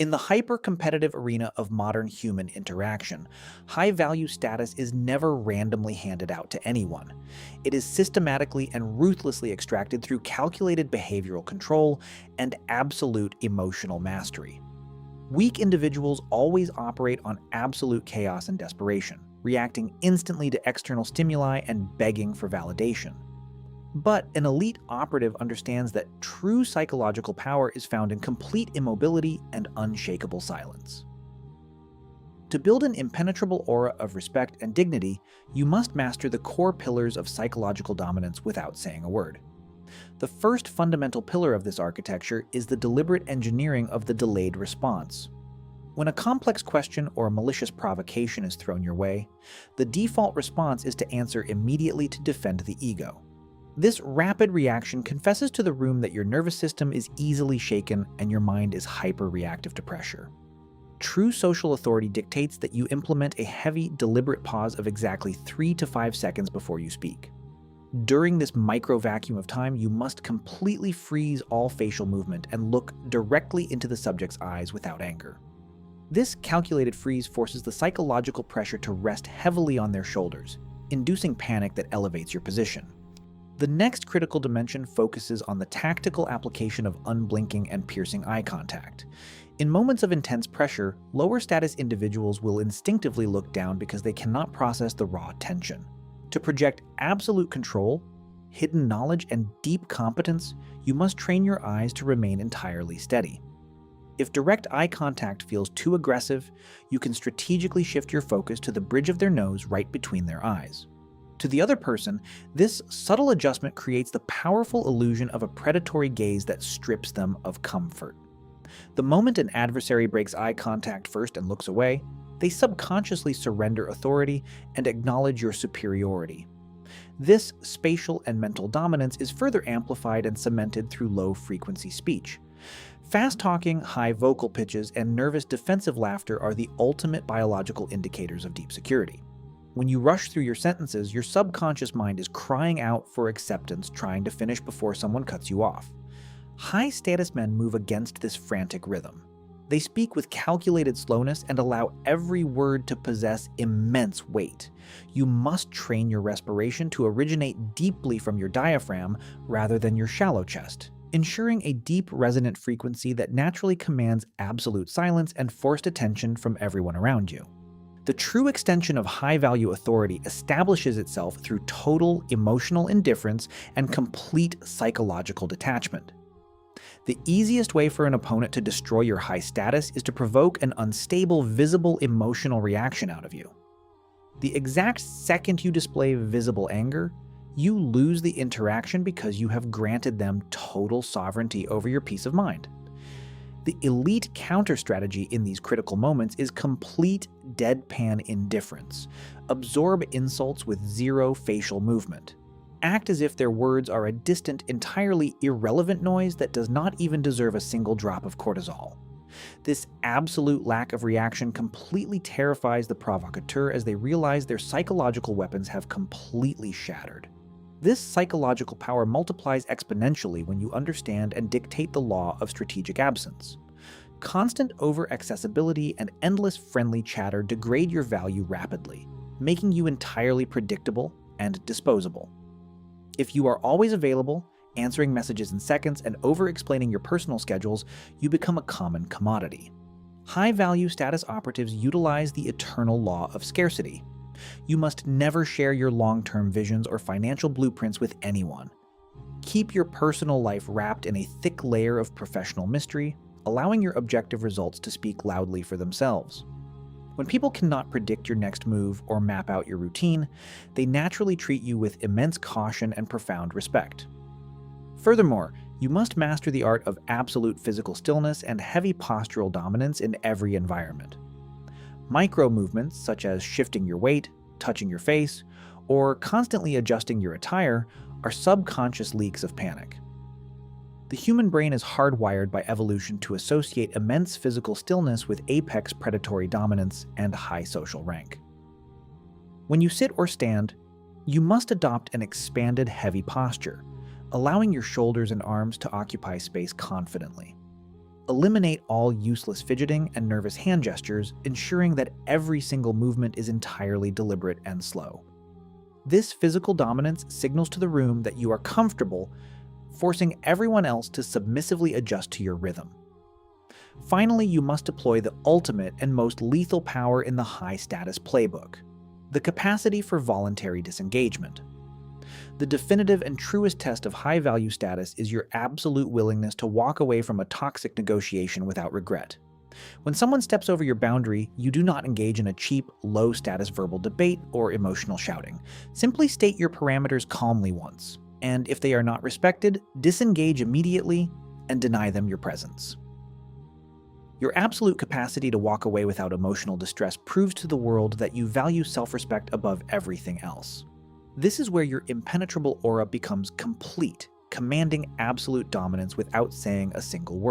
In the hyper-competitive arena of modern human interaction, high-value status is never randomly handed out to anyone. It is systematically and ruthlessly extracted through calculated behavioral control and absolute emotional mastery. Weak individuals always operate on absolute chaos and desperation, reacting instantly to external stimuli and begging for validation. But an elite operative understands that true psychological power is found in complete immobility and unshakable silence. To build an impenetrable aura of respect and dignity, you must master the core pillars of psychological dominance without saying a word. The first fundamental pillar of this architecture is the deliberate engineering of the delayed response. When a complex question or a malicious provocation is thrown your way, the default response is to answer immediately to defend the ego. This rapid reaction confesses to the room that your nervous system is easily shaken and your mind is hyper-reactive to pressure. True social authority dictates that you implement a heavy, deliberate pause of exactly 3 to 5 seconds before you speak. During this micro-vacuum of time, you must completely freeze all facial movement and look directly into the subject's eyes without anger. This calculated freeze forces the psychological pressure to rest heavily on their shoulders, inducing panic that elevates your position. The next critical dimension focuses on the tactical application of unblinking and piercing eye contact. In moments of intense pressure, lower status individuals will instinctively look down because they cannot process the raw tension. To project absolute control, hidden knowledge, and deep competence, you must train your eyes to remain entirely steady. If direct eye contact feels too aggressive, you can strategically shift your focus to the bridge of their nose right between their eyes. To the other person, this subtle adjustment creates the powerful illusion of a predatory gaze that strips them of comfort. The moment an adversary breaks eye contact first and looks away, they subconsciously surrender authority and acknowledge your superiority. This spatial and mental dominance is further amplified and cemented through low-frequency speech. Fast-talking, high vocal pitches, and nervous defensive laughter are the ultimate biological indicators of deep security. When you rush through your sentences, your subconscious mind is crying out for acceptance, trying to finish before someone cuts you off. High-status men move against this frantic rhythm. They speak with calculated slowness and allow every word to possess immense weight. You must train your respiration to originate deeply from your diaphragm rather than your shallow chest, ensuring a deep resonant frequency that naturally commands absolute silence and forced attention from everyone around you. The true extension of high-value authority establishes itself through total emotional indifference and complete psychological detachment. The easiest way for an opponent to destroy your high status is to provoke an unstable, visible emotional reaction out of you. The exact second you display visible anger, you lose the interaction because you have granted them total sovereignty over your peace of mind. The elite counter-strategy in these critical moments is complete deadpan indifference. Absorb insults with zero facial movement. Act as if their words are a distant, entirely irrelevant noise that does not even deserve a single drop of cortisol. This absolute lack of reaction completely terrifies the provocateur as they realize their psychological weapons have completely shattered. This psychological power multiplies exponentially when you understand and dictate the law of strategic absence. Constant over-accessibility and endless friendly chatter degrade your value rapidly, making you entirely predictable and disposable. If you are always available, answering messages in seconds, and over-explaining your personal schedules, you become a common commodity. High-value status operatives utilize the eternal law of scarcity. You must never share your long-term visions or financial blueprints with anyone. Keep your personal life wrapped in a thick layer of professional mystery, allowing your objective results to speak loudly for themselves. When people cannot predict your next move or map out your routine, they naturally treat you with immense caution and profound respect. Furthermore, you must master the art of absolute physical stillness and heavy postural dominance in every environment. Micro-movements, such as shifting your weight, touching your face, or constantly adjusting your attire, are subconscious leaks of panic. The human brain is hardwired by evolution to associate immense physical stillness with apex predatory dominance and high social rank. When you sit or stand, you must adopt an expanded, heavy posture, allowing your shoulders and arms to occupy space confidently. Eliminate all useless fidgeting and nervous hand gestures, ensuring that every single movement is entirely deliberate and slow. This physical dominance signals to the room that you are comfortable, forcing everyone else to submissively adjust to your rhythm. Finally, you must deploy the ultimate and most lethal power in the high-status playbook: the capacity for voluntary disengagement. The definitive and truest test of high-value status is your absolute willingness to walk away from a toxic negotiation without regret. When someone steps over your boundary, you do not engage in a cheap, low-status verbal debate or emotional shouting. Simply state your parameters calmly once, and if they are not respected, disengage immediately and deny them your presence. Your absolute capacity to walk away without emotional distress proves to the world that you value self-respect above everything else. This is where your impenetrable aura becomes complete, commanding absolute dominance without saying a single word.